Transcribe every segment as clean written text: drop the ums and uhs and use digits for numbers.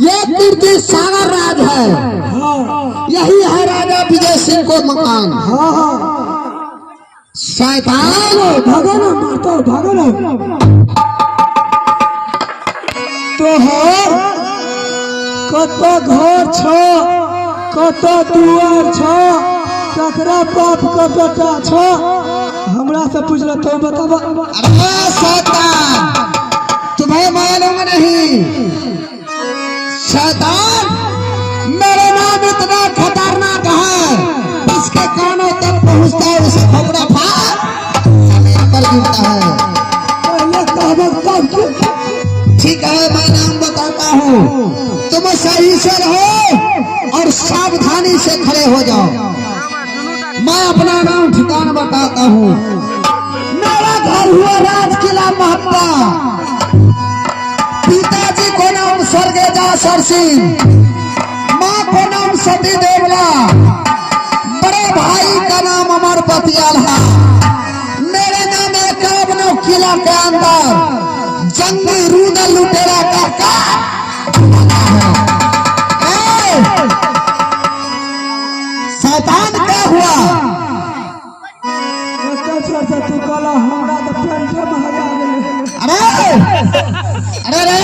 ये कीर्ति सागर राज है। यही है राजा विजय सिंह को मकान। शैतान भगन मारता भगन तो कत घर छ कत दुआर छ ककरा बाप का बेटा छ हमरा से पूछल तो बतावा। अरे शैतान तुम्हें मालूम नहीं? शैतान मेरा नाम इतना खतरनाक है, इसके कानों तक पहुंचता है उसे खबरा जमीन पर गिरता है। ठीक है मैं नाम बताता हूँ, तुम सही से रहो और सावधानी से खड़े हो जाओ। मैं अपना नाम ठिकाना बताता हूँ। मेरा घर हुआ राजकिला महत्ता, पिताजी को नाम स्वर्गीय जासर सिंह, माँ को नाम सती देवला, बड़े भाई का नाम अमर पतियाला। मेरे नाम एकावनों किला के अंदर जंगी रूदल लुटेरा का शैतान क्या हुआ? तू कला हमरा तो पेंटे महगा गेले। अरे अरे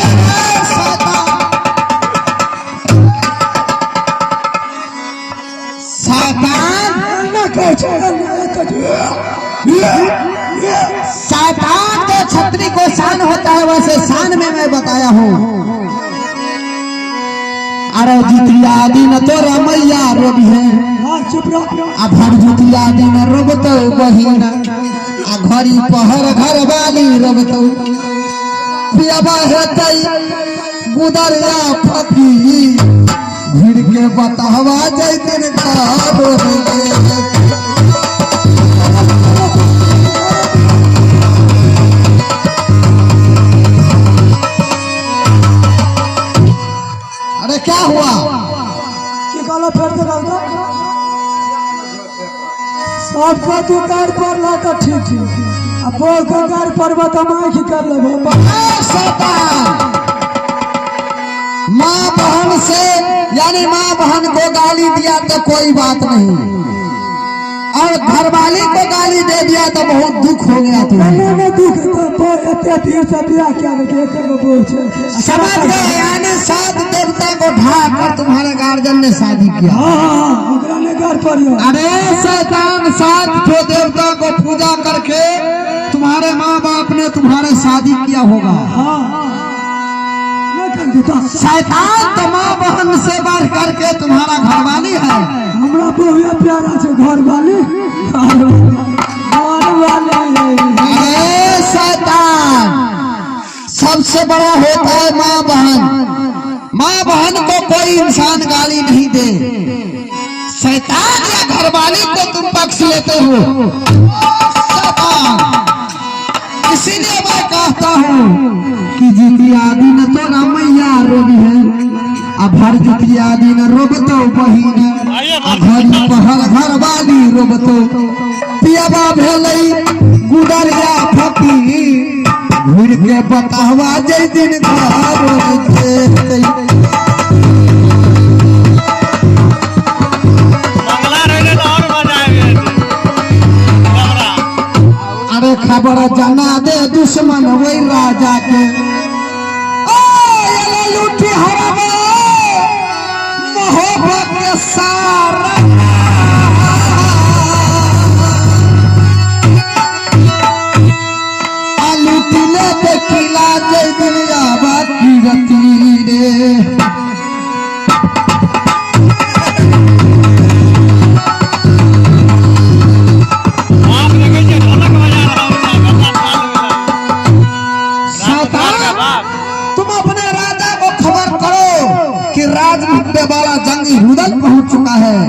शैतान तो छतरी को शान होता है, वैसे शान में मैं बताया हूँ। अरे जितिया दिन तो रमैया रोब है, अब हर जितिया दिन रोब तो बहिन, घड़ी पहर घर वाली रोब तो पियाबा हेतई गुदरिया फकी भीड़ के बतावा जैतन का क्या हुआ कि गला फेर के रहता सब का तू कार पर ला तो ठीक है, अब बोल के कार पर बतामा की कर ले। शैतान माँ बहन से यानी माँ बहन को गाली दिया तो कोई बात नहीं, और घरवाली को गाली दे दिया तो बहुत दुख हो गया। तुम्हें दुख तो तीर से दिया क्या समझ गए? यानी सात देवता को ढाकर तुम्हारे गार्जियन ने शादी किया। अरे शैतान सात ठो देवता को पूजा करके तुम्हारे माँ बाप ने तुम्हारे शादी किया होगा। शैतान तो माँ बहन से बढ़ करके तुम्हारा घरवाली है। हमरा बहुत प्यारा से घरवाली। अरे शैतान सबसे बड़ा होता है माँ बहन। माँ बहन को कोई इंसान गाली नहीं दे। शैतान या घरवाली को तुम पक्ष लेते हो। शैतान इसीलिए मैं कहता हूँ कि जितिया दिन तो रमैया रोबी है, अब हर जितिया दिन रोब तो बहिन, घड़ी पहर घर वाली रोब तो पियाबा भेलई गुदरिया फकी घूर के बतावा जै दिन अरे खबर जना दे दुश्मन वही राजा के लूटी हवा मोहब्बत के सारा लूटले देखिला जय दुनिया बाकी रती रे। वाला जंगी रुदल पहुंच चुका है।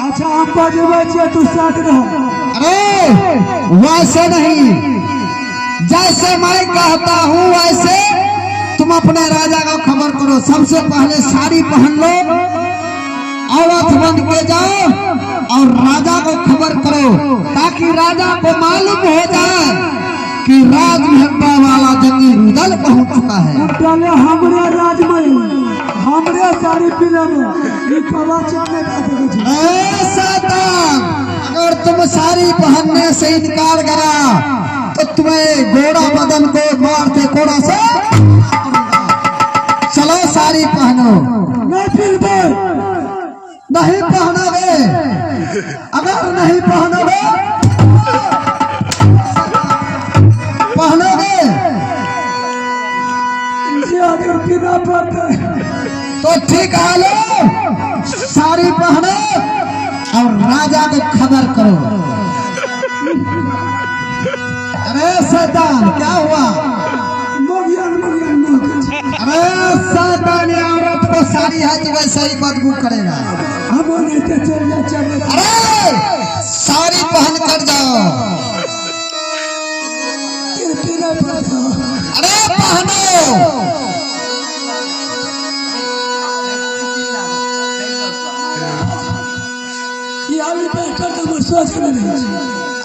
अच्छा हम बजबे तू साथ रह। अरे वैसे नहीं, जैसे मैं कहता हूँ वैसे तुम अपने राजा को खबर करो। सबसे पहले साड़ी पहन लो, औरत बन के जाओ और राजा को खबर करो, ताकि राजा को मालूम हो जाए कि राजमहल वाला जंगी रुदल पहुंच चुका है। पहले हमरे राज में हमरे सारी फिल्म ये प्रवचन में बात है। ए शैतान, अगर तुम साड़ी पहनने से इनकार करा तो तुम्हें घोड़ा बदन को मार के कोड़ा से चलो साड़ी पहनो। नहीं फिर नहीं पहनोगे, अगर नहीं पहनोगे पहनोगे अगर बिना पड़ता तो ठीक है, लो साड़ी पहनो और राजा को खबर करो। अरे शैतान, क्या हुआ? अरे शैतान, ये औरत को साड़ी है तो वैसे ही बदबू करेगा। अरे साड़ी पहन कर जाओ। अरे पहनो।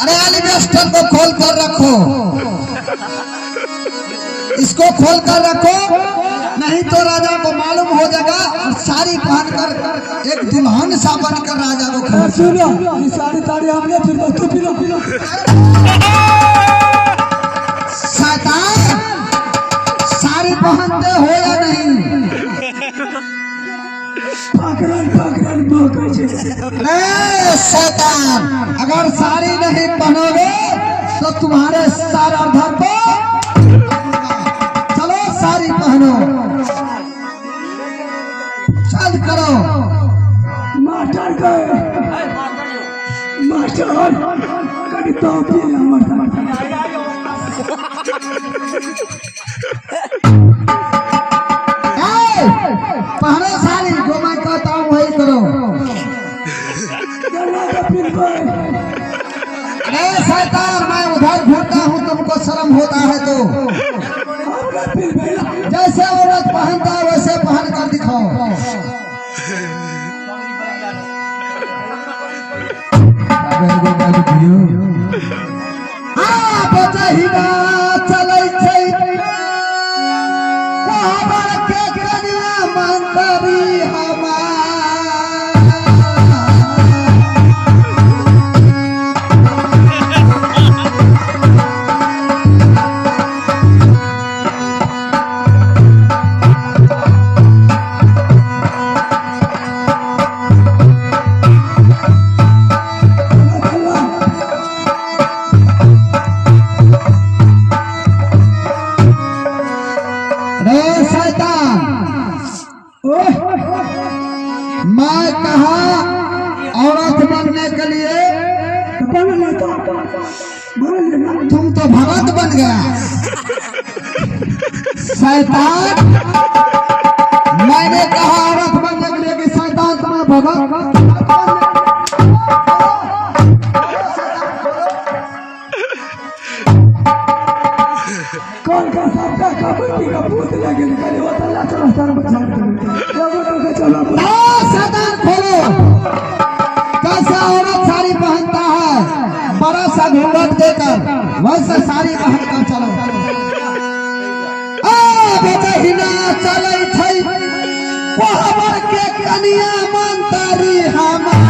अरे एलिवेस्टर को खोल कर रखो, इसको खोल कर रखो, नहीं तो राजा को मालूम हो जाएगा और साड़ी पहनकर एक दुल्हन सा बनकर राजा को सुनो। ये साड़ी ताड़ी हमने फिर बच्चों पिलो शैतान, साड़ी पहनते हो या नहीं? अरे शैतान, अगर साड़ी नहीं पहनोगे तो तुम्हारे सारा धर को चलो साड़ी पहनो। चल करो। मास्टर कभी तो पहनो साड़ी, जो मैं कहता हूँ वही करो। अरे शैतान, मैं उधर घूमता हूँ, तुमको शर्म होता है तो जैसे औरत पहनता है वैसे पहन कर दिखाओ। हाँ बचहिना चलै छै कोहबर के कनिया मंतरी हमार। मैं कहा औरत बनने के लिए, तुम तो भगत बन गया। शैतान, मैंने कहा औरत बनने के लिए कि शैतान तुम्हें भगत। कौन का सबका कबड्डी का भूत लगे निकले वो तल्ला चला सर बचा के चला शैतान खोलो। कैसा औरत साड़ी पहनता है बड़ा सा घूंघट देकर, वैसे साड़ी पहन कर चलो। बचहिना चलै छै कोहबर के कनिया मंतरी हमार।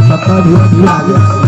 सत्ता भी आ गया